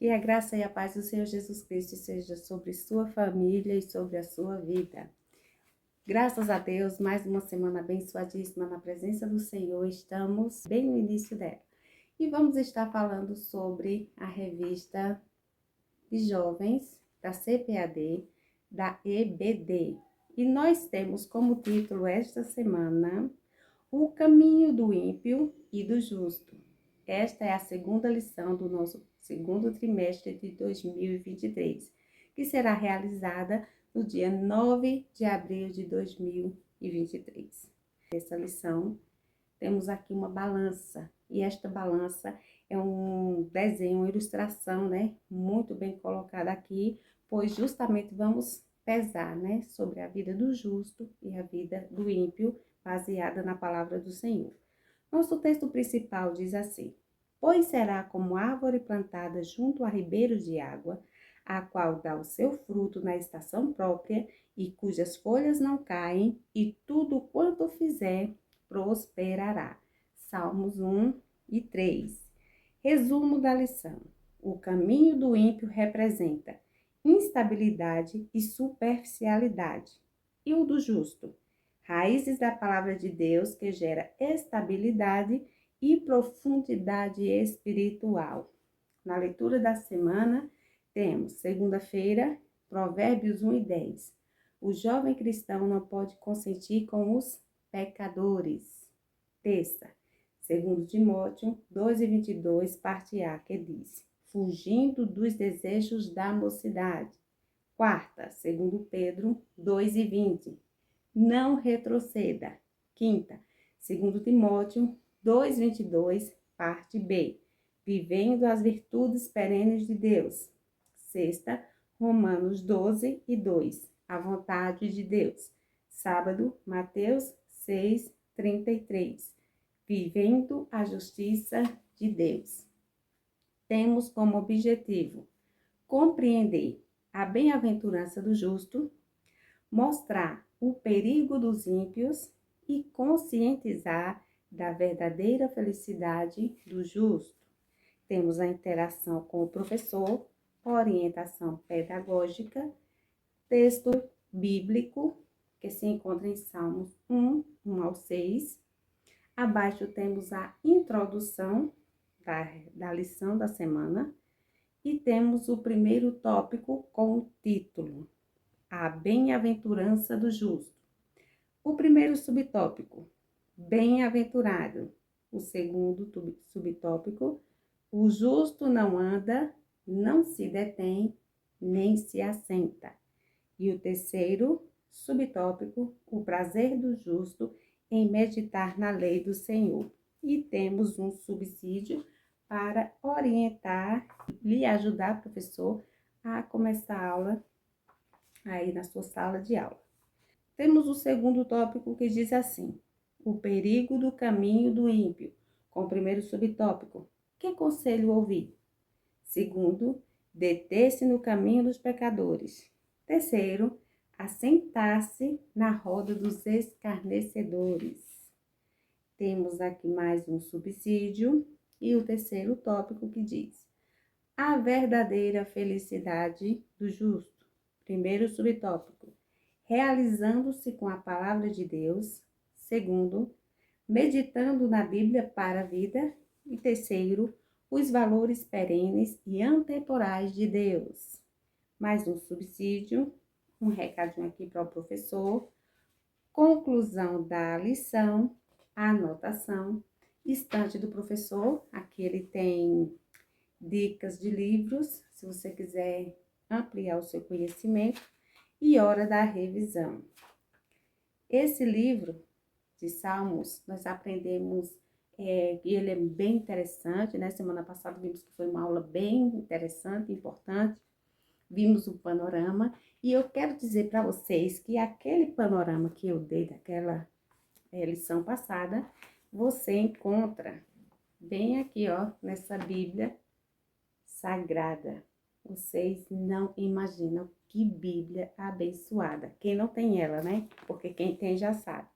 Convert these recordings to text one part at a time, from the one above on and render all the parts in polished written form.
Que a graça e a paz do Senhor Jesus Cristo seja sobre sua família e sobre a sua vida. Graças a Deus, mais uma semana abençoadíssima na presença do Senhor. Estamos bem no início dela. E vamos estar falando sobre a revista de jovens da CPAD, da EBD. E nós temos como título esta semana, O Caminho do Ímpio e do Justo. Esta é a segunda lição do nosso segundo trimestre de 2023, que será realizada no dia 9 de abril de 2023. Nessa lição, temos aqui uma balança, e esta balança é um desenho, uma ilustração, muito bem colocada aqui, pois justamente vamos pesar, sobre a vida do justo e a vida do ímpio, baseada na palavra do Senhor. Nosso texto principal diz assim: pois será como árvore plantada junto a ribeiros de água, a qual dá o seu fruto na estação própria, e cujas folhas não caem, e tudo quanto fizer prosperará. Salmos 1 e 3. Resumo da lição. O caminho do ímpio representa instabilidade e superficialidade, e o do justo, raízes da palavra de Deus, que gera estabilidade e profundidade espiritual. Na leitura da semana, temos, segunda-feira, Provérbios 1 e 10. O jovem cristão não pode consentir com os pecadores. Terça, 2 Timóteo 2 e 22, parte A, que diz: fugindo dos desejos da mocidade. Quarta, 2 Pedro 2 e 20. Não retroceda. Quinta, 2 Timóteo 2:22, parte B. Vivendo as virtudes perenes de Deus. Sexta, Romanos 12 e 2. A vontade de Deus. Sábado, Mateus 6:33. Vivendo a justiça de Deus. Temos como objetivo compreender a bem-aventurança do justo, mostrar o perigo dos ímpios e conscientizar da verdadeira felicidade do justo. Temos a interação com o professor, orientação pedagógica, texto bíblico, que se encontra em Salmos 1 ao 6. Abaixo temos a introdução da lição da semana e temos o primeiro tópico com o título: a bem-aventurança do justo. O primeiro subtópico, bem-aventurado. O segundo subtópico, o justo não anda, não se detém, nem se assenta. E o terceiro subtópico, o prazer do justo em meditar na lei do Senhor. E temos um subsídio para orientar, lhe ajudar, professor, a começar a aula aí na sua sala de aula. Temos o segundo tópico que diz assim: o perigo do caminho do ímpio, com o primeiro subtópico: que conselho ouvir? Segundo, deter-se no caminho dos pecadores. Terceiro, assentar-se na roda dos escarnecedores. Temos aqui mais um subsídio e o terceiro tópico que diz: a verdadeira felicidade do justo. Primeiro subtópico: realizando-se com a palavra de Deus. Segundo, meditando na Bíblia para a vida. E terceiro, os valores perenes e antemporais de Deus. Mais um subsídio, um recadinho aqui para o professor. Conclusão da lição, anotação, estante do professor. Aqui ele tem dicas de livros, se você quiser ampliar o seu conhecimento, e hora da revisão. Esse livro de Salmos, nós aprendemos, e ele é bem interessante, Semana passada vimos que foi uma aula bem interessante, importante, vimos o panorama, e eu quero dizer para vocês que aquele panorama que eu dei daquela lição passada, você encontra bem aqui, nessa Bíblia Sagrada. Vocês não imaginam que Bíblia abençoada. Quem não tem ela, Porque quem tem já sabe.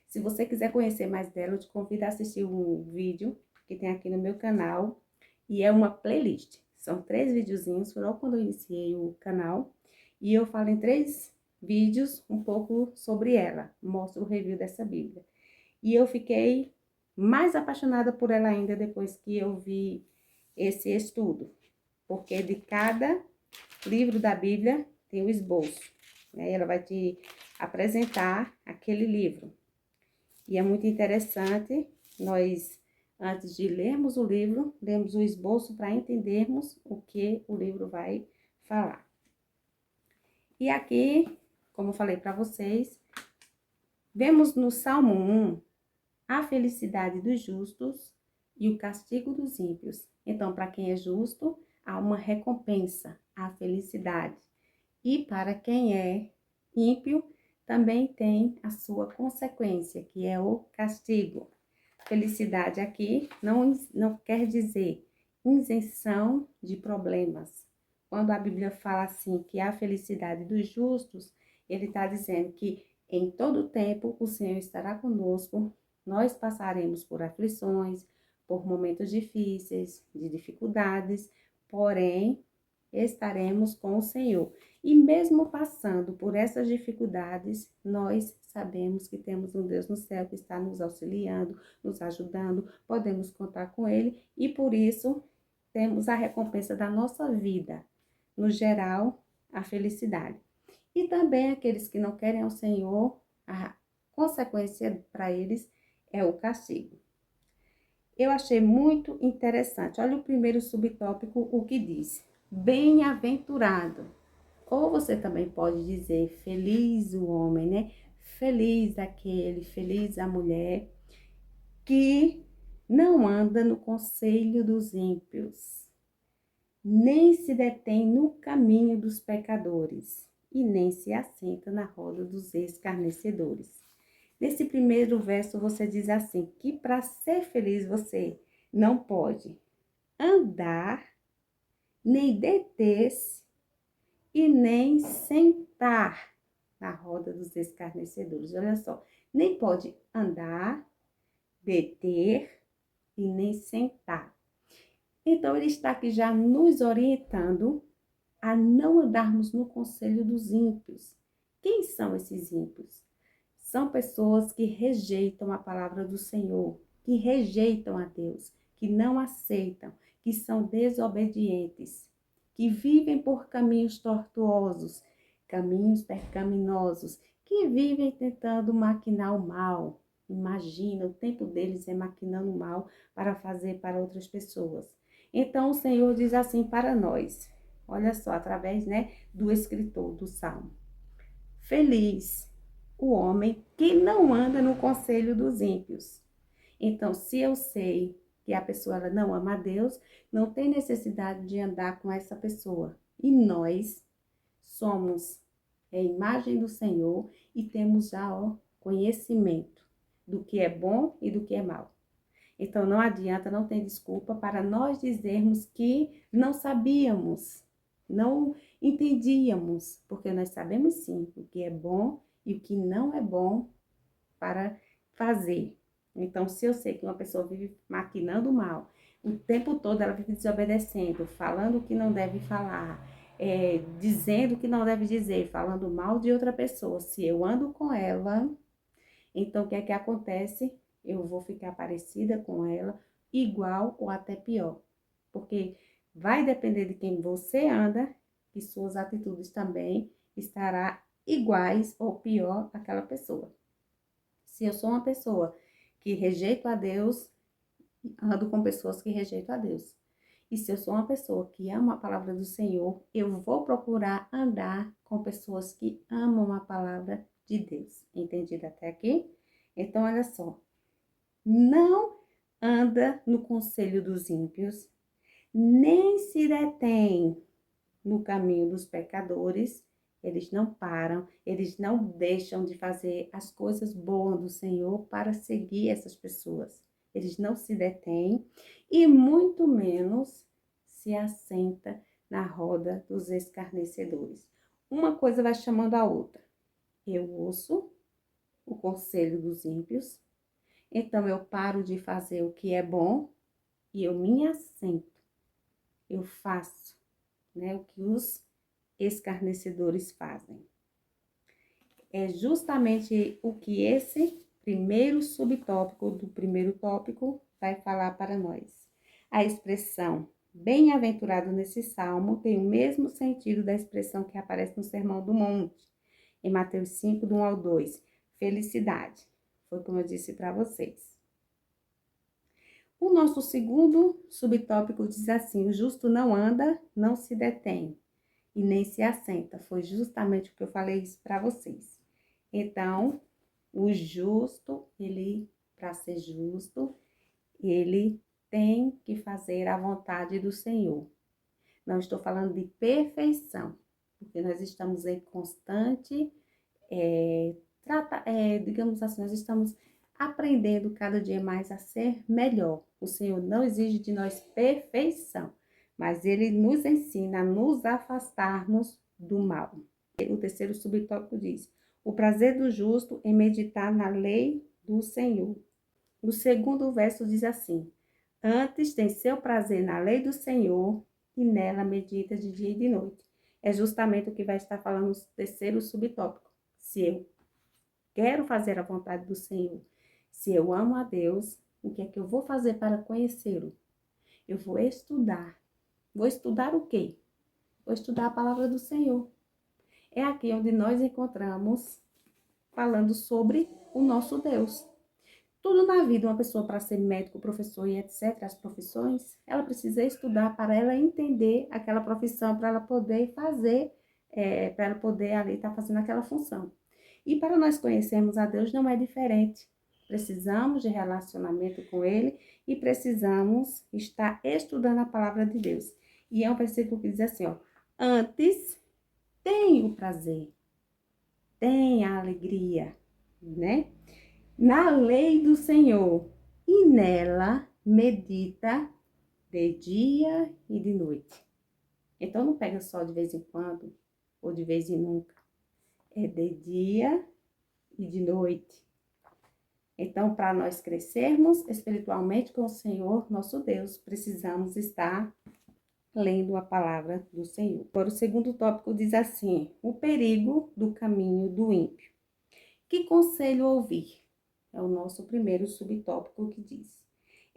Se você quiser conhecer mais dela, eu te convido a assistir um vídeo que tem aqui no meu canal. E é uma playlist. São 3 videozinhos, foi logo quando eu iniciei o canal. E eu falo em 3 vídeos um pouco sobre ela. Mostro o review dessa Bíblia. E eu fiquei mais apaixonada por ela ainda depois que eu vi esse estudo. Porque de cada livro da Bíblia tem o esboço, né? Ela vai te apresentar aquele livro. E é muito interessante nós, antes de lermos o livro, lemos o esboço para entendermos o que o livro vai falar. E aqui, como eu falei para vocês, vemos no Salmo 1 a felicidade dos justos e o castigo dos ímpios. Então, para quem é justo, há uma recompensa, a felicidade. E para quem é ímpio, também tem a sua consequência, que é o castigo. Felicidade aqui não quer dizer isenção de problemas. Quando a Bíblia fala assim, que a felicidade dos justos, ele está dizendo que em todo tempo o Senhor estará conosco, nós passaremos por aflições, por momentos difíceis, de dificuldades, porém, estaremos com o Senhor. E mesmo passando por essas dificuldades, nós sabemos que temos um Deus no céu que está nos auxiliando, nos ajudando, podemos contar com Ele e por isso temos a recompensa da nossa vida, no geral, a felicidade. E também aqueles que não querem ao Senhor, a consequência para eles é o castigo. Eu achei muito interessante. Olha o primeiro subtópico, o que diz: bem-aventurado. Ou você também pode dizer feliz o homem, né? Feliz aquele, feliz a mulher que não anda no conselho dos ímpios, nem se detém no caminho dos pecadores, e nem se assenta na roda dos escarnecedores. Nesse primeiro verso você diz assim, que para ser feliz você não pode andar, nem deter-se e nem sentar na roda dos escarnecedores. Olha só, nem pode andar, deter e nem sentar. Então, ele está aqui já nos orientando a não andarmos no conselho dos ímpios. Quem são esses ímpios? São pessoas que rejeitam a palavra do Senhor, que rejeitam a Deus, que não aceitam, que são desobedientes, que vivem por caminhos tortuosos, caminhos pecaminosos, que vivem tentando maquinar o mal. Imagina, o tempo deles é maquinando o mal para fazer para outras pessoas. Então, o Senhor diz assim para nós, olha só, através, né, do escritor do Salmo. Feliz o homem que não anda no conselho dos ímpios. Então, se eu sei que a pessoa ela não ama a Deus, não tem necessidade de andar com essa pessoa. E nós somos a imagem do Senhor e temos já o conhecimento do que é bom e do que é mal. Então, não adianta, não tem desculpa para nós dizermos que não sabíamos, não entendíamos, porque nós sabemos sim o que é bom e o que não é bom para fazer. Então, se eu sei que uma pessoa vive maquinando mal, o tempo todo ela vive desobedecendo, falando o que não deve falar, dizendo o que não deve dizer, falando mal de outra pessoa, se eu ando com ela, então o que é que acontece? Eu vou ficar parecida com ela, igual ou até pior. Porque vai depender de quem você anda, que suas atitudes também estará iguais ou pior àquela pessoa. Se eu sou uma pessoa que rejeito a Deus, ando com pessoas que rejeitam a Deus. E se eu sou uma pessoa que ama a palavra do Senhor, eu vou procurar andar com pessoas que amam a palavra de Deus. Entendido até aqui? Então, olha só. Não anda no conselho dos ímpios, nem se detém no caminho dos pecadores. Eles não param, eles não deixam de fazer as coisas boas do Senhor para seguir essas pessoas. Eles não se detêm e muito menos se assenta na roda dos escarnecedores. Uma coisa vai chamando a outra. Eu ouço o conselho dos ímpios, então eu paro de fazer o que é bom e eu me assento eu faço, né, o que os escarnecedores fazem. É justamente o que esse primeiro subtópico do primeiro tópico vai falar para nós. A expressão bem-aventurado nesse salmo tem o mesmo sentido da expressão que aparece no Sermão do Monte, em Mateus 5, do 1 ao 2. Felicidade. Foi como eu disse para vocês. O nosso segundo subtópico diz assim: o justo não anda, não se detém e nem se assenta. Foi justamente o que eu falei isso para vocês. Então, o justo, para ser justo, ele tem que fazer a vontade do Senhor. Não estou falando de perfeição, porque nós estamos em constante, digamos assim, nós estamos aprendendo cada dia mais a ser melhor. O Senhor não exige de nós perfeição, mas Ele nos ensina a nos afastarmos do mal. O terceiro subtópico diz: o prazer do justo em meditar na lei do Senhor. O segundo verso diz assim: antes tem seu prazer na lei do Senhor e nela medita de dia e de noite. É justamente o que vai estar falando no terceiro subtópico. Se eu quero fazer a vontade do Senhor, se eu amo a Deus, o que é que eu vou fazer para conhecê-lo? Eu vou estudar. Vou estudar o quê? Vou estudar a palavra do Senhor. É aqui onde nós encontramos falando sobre o nosso Deus. Tudo na vida, uma pessoa para ser médico, professor e etc., as profissões, ela precisa estudar para ela entender aquela profissão, para ela poder fazer, para ela poder ali estar fazendo aquela função. E para nós conhecermos a Deus não é diferente. Precisamos de relacionamento com Ele e precisamos estar estudando a palavra de Deus. E é um versículo que diz assim, ó: antes tem o prazer, tem a alegria, né? Na lei do Senhor, e nela medita de dia e de noite. Então não pega só de vez em quando ou de vez em nunca. É de dia e de noite. Então, para nós crescermos espiritualmente com o Senhor, nosso Deus, precisamos estar lendo a palavra do Senhor. Agora, o segundo tópico diz assim: o perigo do caminho do ímpio. Que conselho ouvir? É o nosso primeiro subtópico que diz: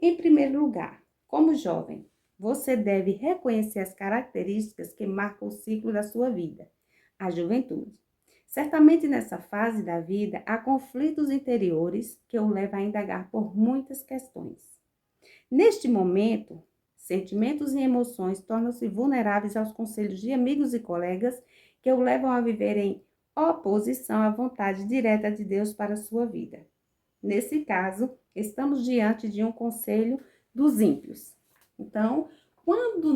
em primeiro lugar, como jovem, você deve reconhecer as características que marcam o ciclo da sua vida, a juventude. Certamente nessa fase da vida há conflitos interiores que o levam a indagar por muitas questões. Neste momento, sentimentos e emoções tornam-se vulneráveis aos conselhos de amigos e colegas que o levam a viver em oposição à vontade direta de Deus para a sua vida. Nesse caso, estamos diante de um conselho dos ímpios. Então, quando,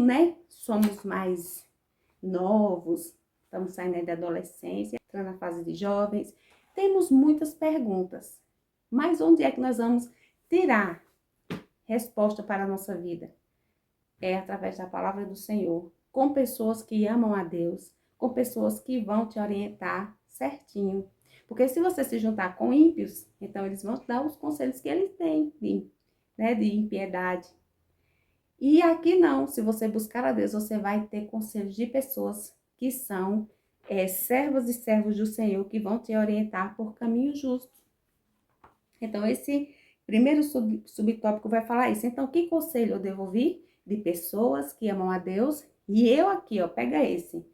somos mais novos, estamos saindo da adolescência, entrando na fase de jovens, temos muitas perguntas. Mas onde é que nós vamos tirar resposta para a nossa vida? É através da palavra do Senhor, com pessoas que amam a Deus, com pessoas que vão te orientar certinho. Porque se você se juntar com ímpios, então eles vão te dar os conselhos que eles têm de impiedade. E aqui não, se você buscar a Deus, você vai ter conselhos de pessoas que são servas e servos do Senhor, que vão te orientar por caminho justo. Então, esse primeiro subtópico vai falar isso. Então, que conselho eu devo ouvir? De pessoas que amam a Deus. E eu aqui, pega esse: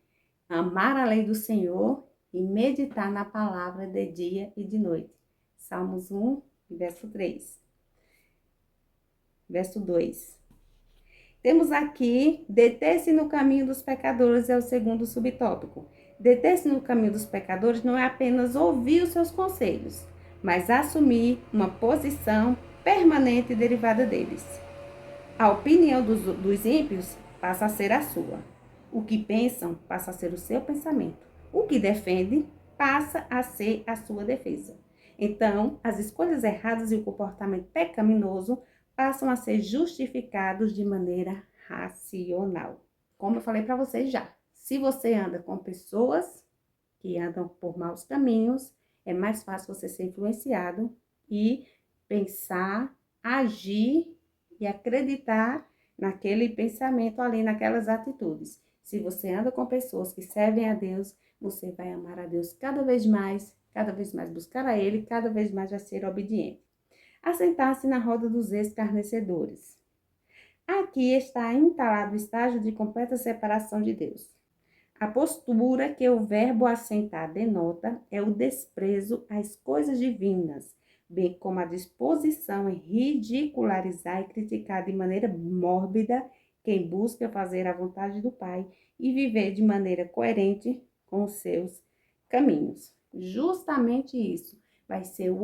amar a lei do Senhor e meditar na palavra de dia e de noite. Salmos 1, verso 3. Verso 2. Temos aqui, deter-se no caminho dos pecadores, é o segundo subtópico. Deter-se no caminho dos pecadores não é apenas ouvir os seus conselhos, mas assumir uma posição permanente derivada deles. A opinião dos ímpios passa a ser a sua. O que pensam passa a ser o seu pensamento. O que defende passa a ser a sua defesa. Então, as escolhas erradas e o comportamento pecaminoso passam a ser justificados de maneira racional. Como eu falei para vocês já, se você anda com pessoas que andam por maus caminhos, é mais fácil você ser influenciado e pensar, agir e acreditar naquele pensamento ali, naquelas atitudes. Se você anda com pessoas que servem a Deus, você vai amar a Deus cada vez mais buscar a Ele, cada vez mais vai ser obediente. Assentar-se na roda dos escarnecedores. Aqui está entalado o estágio de completa separação de Deus. A postura que o verbo assentar denota é o desprezo às coisas divinas, bem como a disposição em ridicularizar e criticar de maneira mórbida quem busca fazer a vontade do Pai e viver de maneira coerente com os seus caminhos. Justamente isso vai ser o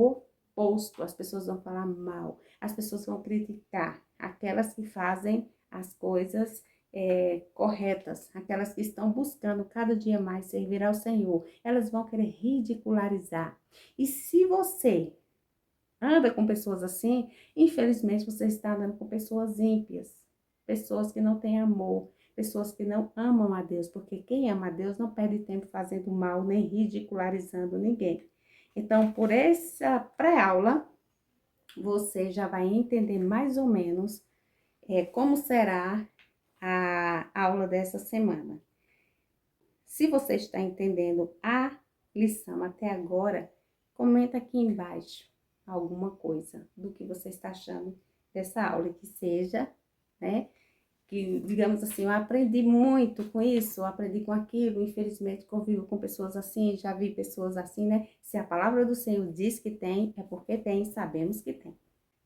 oposto. As pessoas vão falar mal, as pessoas vão criticar aquelas que fazem as coisas corretas, aquelas que estão buscando cada dia mais servir ao Senhor, elas vão querer ridicularizar. E se você anda com pessoas assim, infelizmente você está andando com pessoas ímpias, pessoas que não têm amor, pessoas que não amam a Deus, porque quem ama a Deus não perde tempo fazendo mal, nem ridicularizando ninguém. Então, por essa pré-aula, você já vai entender mais ou menos como será a aula dessa semana. Se você está entendendo a lição até agora, comenta aqui embaixo alguma coisa do que você está achando dessa aula, que seja, né, que, digamos assim, eu aprendi muito com isso, eu aprendi com aquilo, infelizmente convivo com pessoas assim, já vi pessoas assim, né? Se a palavra do Senhor diz que tem, é porque tem, sabemos que tem.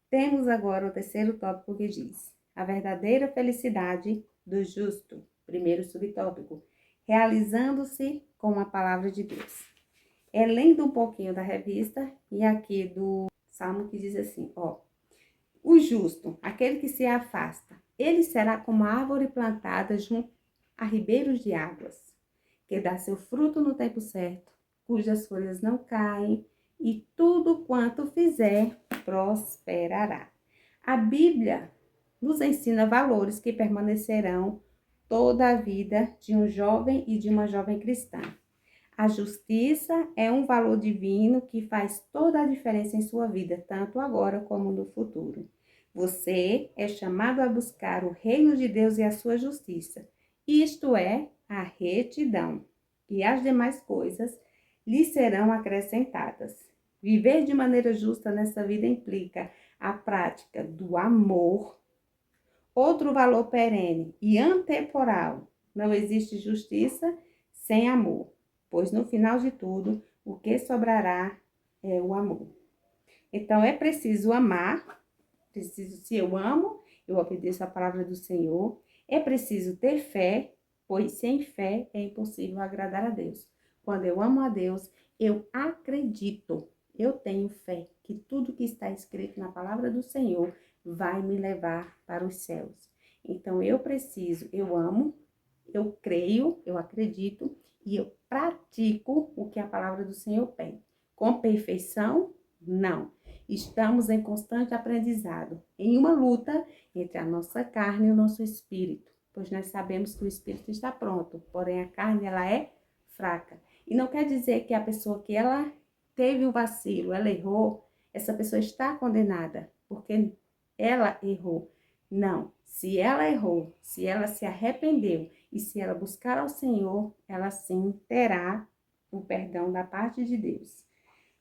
Temos agora o terceiro tópico que diz: a verdadeira felicidade do justo. Primeiro subtópico: realizando-se com a palavra de Deus. Lendo um pouquinho da revista e aqui do Salmo que diz assim, o justo, aquele que se afasta, ele será como a árvore plantada junto a ribeiros de águas, que dá seu fruto no tempo certo, cujas folhas não caem, e tudo quanto fizer prosperará. A Bíblia nos ensina valores que permanecerão toda a vida de um jovem e de uma jovem cristã. A justiça é um valor divino que faz toda a diferença em sua vida, tanto agora como no futuro. Você é chamado a buscar o reino de Deus e a sua justiça, isto é, a retidão, e as demais coisas lhe serão acrescentadas. Viver de maneira justa nessa vida implica a prática do amor, outro valor perene e antemporal. Não existe justiça sem amor, pois no final de tudo, o que sobrará é o amor. Então, é preciso amar, se eu amo, eu obedeço a palavra do Senhor. É preciso ter fé, pois sem fé é impossível agradar a Deus. Quando eu amo a Deus, eu acredito, eu tenho fé que tudo que está escrito na palavra do Senhor vai me levar para os céus. Então, eu amo, eu creio, eu acredito e eu pratico o que a palavra do Senhor pede. Com perfeição? Não. Estamos em constante aprendizado, em uma luta entre a nossa carne e o nosso espírito, pois nós sabemos que o espírito está pronto, porém a carne ela é fraca. E não quer dizer que a pessoa que ela teve um vacilo, ela errou, essa pessoa está condenada, porque ela errou. Não, se ela errou, se ela se arrependeu e se ela buscar ao Senhor, ela sim terá o perdão da parte de Deus.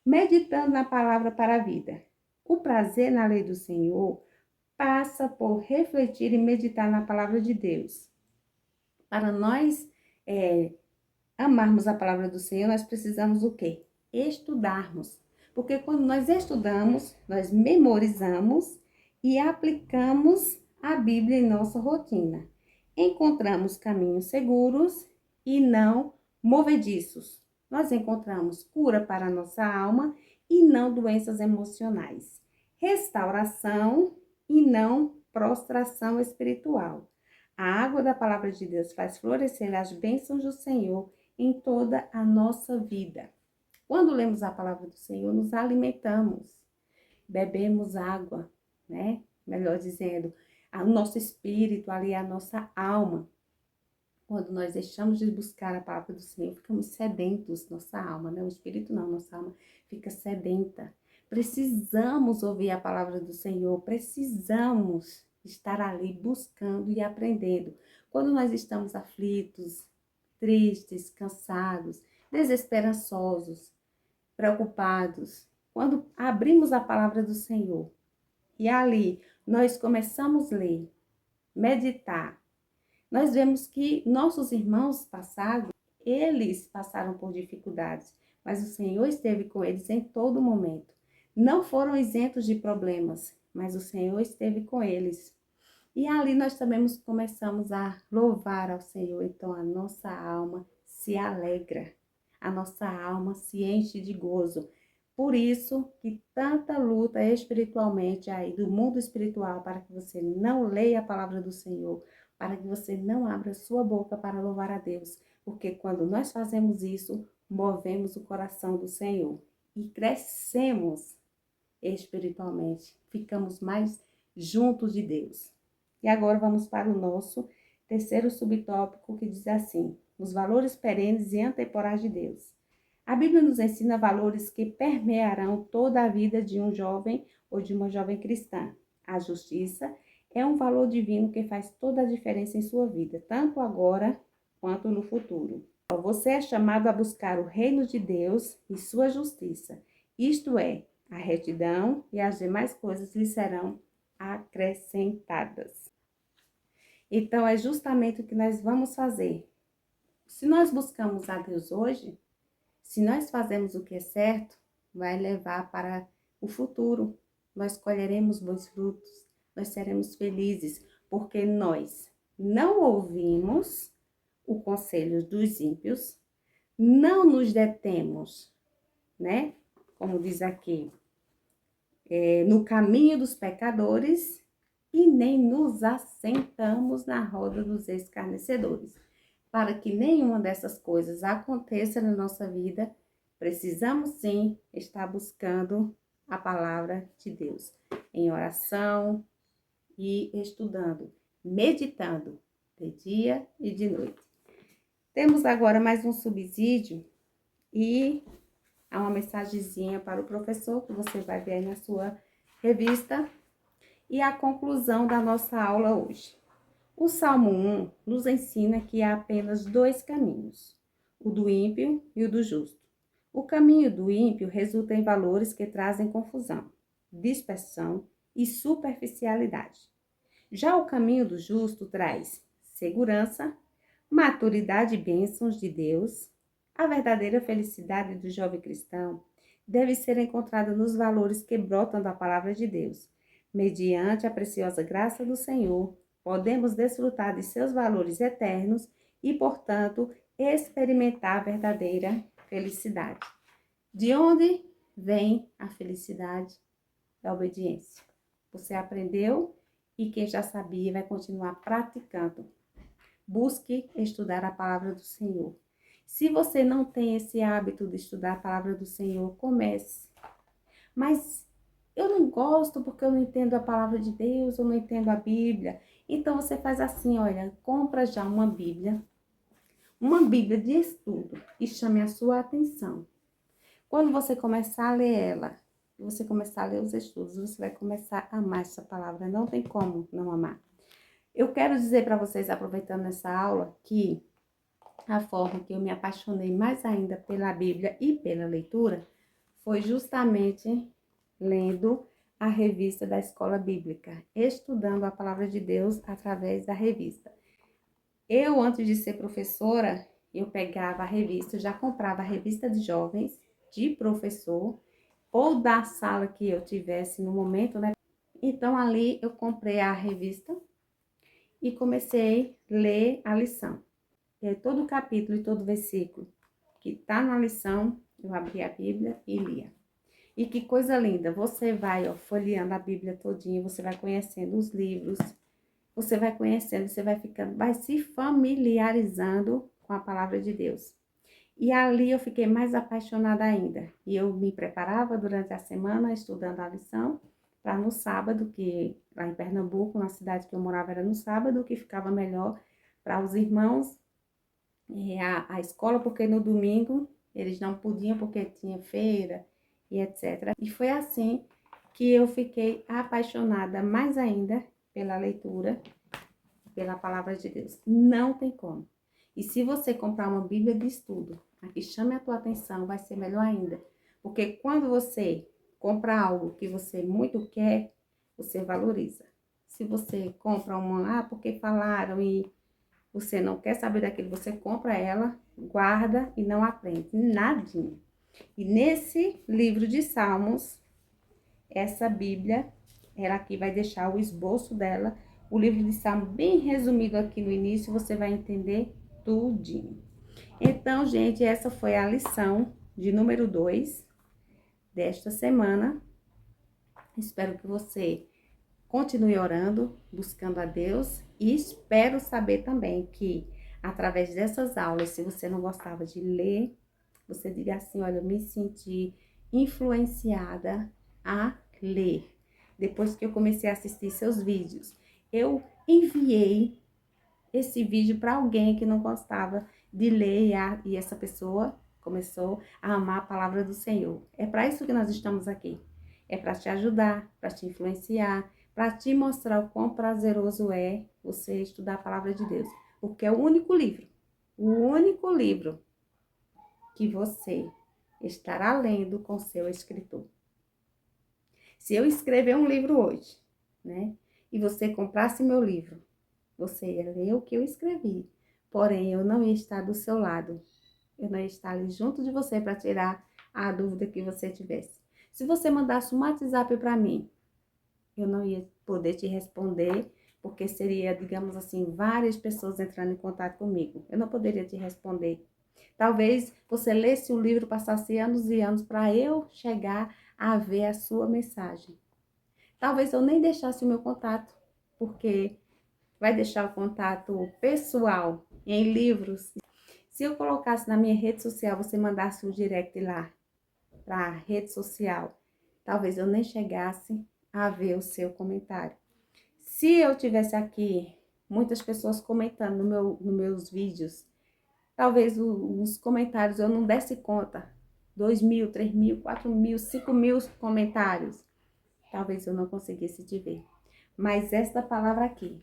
Meditando na palavra para a vida. O prazer na lei do Senhor passa por refletir e meditar na palavra de Deus. Para nós amarmos a palavra do Senhor, nós precisamos o quê? Estudarmos. Porque quando nós estudamos, nós memorizamos e aplicamos a Bíblia em nossa rotina. Encontramos caminhos seguros e não movediços. Nós encontramos cura para a nossa alma e não doenças emocionais. Restauração e não prostração espiritual. A água da palavra de Deus faz florescer as bênçãos do Senhor em toda a nossa vida. Quando lemos a palavra do Senhor, nos alimentamos, bebemos água, né? Melhor dizendo, o nosso espírito, ali a nossa alma. Quando nós deixamos de buscar a palavra do Senhor, ficamos sedentos, nossa alma, né? O espírito não, nossa alma fica sedenta. Precisamos ouvir a palavra do Senhor, precisamos estar ali buscando e aprendendo. Quando nós estamos aflitos, tristes, cansados, desesperançosos, preocupados, quando abrimos a palavra do Senhor e ali nós começamos a ler, meditar, nós vemos que nossos irmãos passados, eles passaram por dificuldades, mas o Senhor esteve com eles em todo momento. Não foram isentos de problemas, mas o Senhor esteve com eles. E ali nós também começamos a louvar ao Senhor, então a nossa alma se alegra, a nossa alma se enche de gozo. Por isso que tanta luta espiritualmente aí do mundo espiritual para que você não leia a palavra do Senhor, para que você não abra sua boca para louvar a Deus, porque quando nós fazemos isso, movemos o coração do Senhor e crescemos espiritualmente, ficamos mais juntos de Deus. E agora vamos para o nosso terceiro subtópico, que diz assim: os valores perenes e atemporais de Deus. A Bíblia nos ensina valores que permearão toda a vida de um jovem ou de uma jovem cristã. A justiça é um valor divino que faz toda a diferença em sua vida, tanto agora quanto no futuro. Você é chamado a buscar o reino de Deus e sua justiça, isto é, a retidão, e as demais coisas lhe serão acrescentadas. Então, é justamente o que nós vamos fazer. Se nós buscamos a Deus hoje, se nós fazemos o que é certo, vai levar para o futuro. Nós colheremos bons frutos, nós seremos felizes, porque nós não ouvimos o conselho dos ímpios, não nos detemos, né? Como diz aqui, no caminho dos pecadores, e nem nos assentamos na roda dos escarnecedores. Para que nenhuma dessas coisas aconteça na nossa vida, precisamos sim estar buscando a palavra de Deus, em oração e estudando, meditando de dia e de noite. Temos agora mais um subsídio e há uma mensagenzinha para o professor que você vai ver aí na sua revista. E a conclusão da nossa aula hoje. O Salmo 1 nos ensina que há apenas dois caminhos, o do ímpio e o do justo. O caminho do ímpio resulta em valores que trazem confusão, dispersão e superficialidade. Já o caminho do justo traz segurança, maturidade e bênçãos de Deus. A verdadeira felicidade do jovem cristão deve ser encontrada nos valores que brotam da palavra de Deus. Mediante a preciosa graça do Senhor, podemos desfrutar de seus valores eternos e, portanto, experimentar a verdadeira felicidade. De onde vem a felicidade? Da obediência. Você aprendeu e quem já sabia vai continuar praticando. Busque estudar a palavra do Senhor. Se você não tem esse hábito de estudar a palavra do Senhor, comece. Mas eu não gosto porque eu não entendo a palavra de Deus, eu não entendo a Bíblia. Então você faz assim, olha, compra já uma Bíblia de estudo e chame a sua atenção. Quando você começar a ler ela, você começar a ler os estudos, você vai começar a amar essa palavra, não tem como não amar. Eu quero dizer para vocês, aproveitando essa aula, que a forma que eu me apaixonei mais ainda pela Bíblia e pela leitura foi justamente lendo a revista da Escola Bíblica, estudando a Palavra de Deus através da revista. Eu, antes de ser professora, eu pegava a revista, eu já comprava a revista de jovens, de professor, ou da sala que eu tivesse no momento, né? Então, ali eu comprei a revista e comecei a ler a lição. E aí, todo o capítulo e todo o versículo que está na lição, eu abria a Bíblia e lia. E que coisa linda, você vai folheando a Bíblia todinha, você vai conhecendo os livros, você vai conhecendo, você vai ficando, vai se familiarizando com a palavra de Deus. E ali eu fiquei mais apaixonada ainda. E eu me preparava durante a semana estudando a lição, para no sábado, que lá em Pernambuco, na cidade que eu morava era no sábado, que ficava melhor para os irmãos, a escola, porque no domingo eles não podiam porque tinha feira e etc. E foi assim que eu fiquei apaixonada mais ainda pela leitura, pela palavra de Deus. Não tem como. E se você comprar uma Bíblia de estudo, a que chame a tua atenção, vai ser melhor ainda. Porque quando você compra algo que você muito quer, você valoriza. Se você compra uma, porque falaram e você não quer saber daquilo, você compra ela, guarda e não aprende nadinha. E nesse livro de Salmos, essa Bíblia, ela aqui vai deixar o esboço dela, o livro de Salmos bem resumido aqui no início, você vai entender tudinho. Então, gente, essa foi a lição de número 2 desta semana. Espero que você continue orando, buscando a Deus e espero saber também que através dessas aulas, se você não gostava de ler, você diga assim, olha, eu me senti influenciada a ler. Depois que eu comecei a assistir seus vídeos, eu enviei esse vídeo para alguém que não gostava de ler e essa pessoa começou a amar a palavra do Senhor. É para isso que nós estamos aqui. É para te ajudar, para te influenciar, para te mostrar o quão prazeroso é você estudar a palavra de Deus. Porque é o único livro que você estará lendo com seu escritor. Se eu escrever um livro hoje, né, e você comprasse meu livro, você ia ler o que eu escrevi, porém eu não ia estar do seu lado, eu não ia estar ali junto de você para tirar a dúvida que você tivesse. Se você mandasse um WhatsApp para mim, eu não ia poder te responder, porque seria, digamos assim, várias pessoas entrando em contato comigo. Eu não poderia te responder. Talvez você lesse o livro, passasse anos e anos para eu chegar a ver a sua mensagem. Talvez eu nem deixasse o meu contato, porque vai deixar o contato pessoal em livros. Se eu colocasse na minha rede social, você mandasse um direct lá para a rede social, talvez eu nem chegasse a ver o seu comentário. Se eu tivesse aqui muitas pessoas comentando nos meus vídeos, talvez os comentários eu não desse conta. 2.000, 3.000, 4.000, 5.000 comentários. Talvez eu não conseguisse te ver. Mas esta palavra aqui,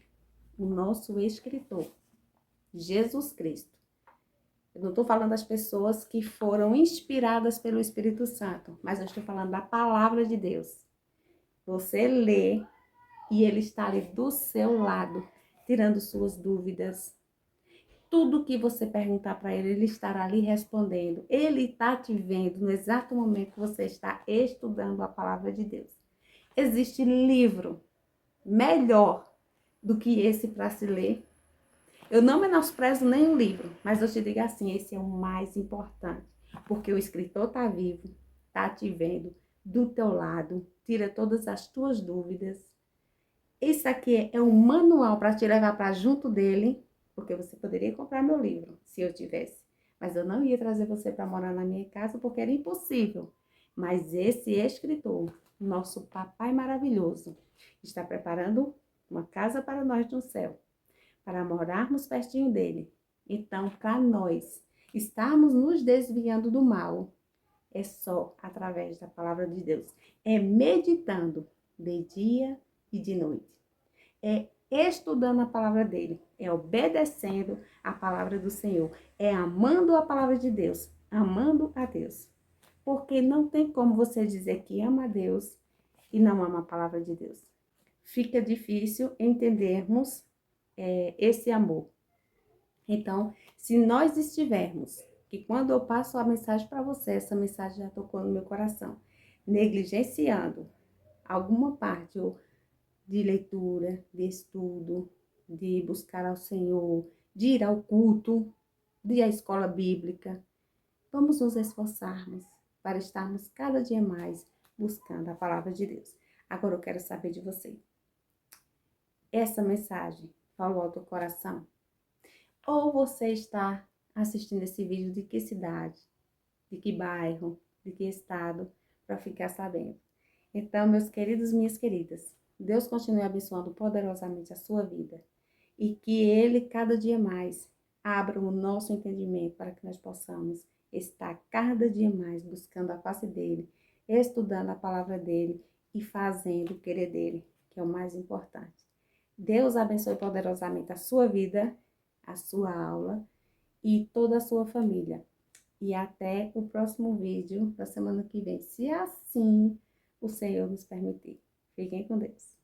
o nosso escritor, Jesus Cristo. Eu não estou falando das pessoas que foram inspiradas pelo Espírito Santo, mas eu estou falando da palavra de Deus. Você lê e ele está ali do seu lado, tirando suas dúvidas. Tudo que você perguntar para ele, ele estará ali respondendo. Ele está te vendo no exato momento que você está estudando a palavra de Deus. Existe livro melhor do que esse para se ler? Eu não menosprezo nenhum livro, mas eu te digo assim, esse é o mais importante, porque o escritor está vivo, está te vendo do teu lado, tira todas as tuas dúvidas. Esse aqui é um manual para te levar para junto dele, porque você poderia comprar meu livro, se eu tivesse, mas eu não ia trazer você para morar na minha casa, porque era impossível. Mas esse escritor, nosso papai maravilhoso, está preparando uma casa para nós no céu, para morarmos pertinho dele. Então, para nós estarmos nos desviando do mal, é só através da palavra de Deus. É meditando de dia e de noite. É estudando a palavra dele. É obedecendo a palavra do Senhor. É amando a palavra de Deus. Amando a Deus. Porque não tem como você dizer que ama a Deus e não ama a palavra de Deus. Fica difícil entendermos esse amor. Então, se nós estivermos, que quando eu passo a mensagem para você, essa mensagem já tocou no meu coração, negligenciando alguma parte ou de leitura, de estudo, de buscar ao Senhor, de ir ao culto, de ir à escola bíblica, vamos nos esforçarmos para estarmos cada dia mais buscando a palavra de Deus. Agora eu quero saber de você. Essa mensagem falou ao teu coração? Ou você está assistindo esse vídeo de que cidade, de que bairro, de que estado, para ficar sabendo. Então, meus queridos, minhas queridas, Deus continue abençoando poderosamente a sua vida e que Ele, cada dia mais, abra o nosso entendimento para que nós possamos estar cada dia mais buscando a face dEle, estudando a palavra dEle e fazendo o querer dEle, que é o mais importante. Deus abençoe poderosamente a sua vida, a sua aula e toda a sua família. E até o próximo vídeo da semana que vem, se assim o Senhor nos permitir. Fiquem com Deus.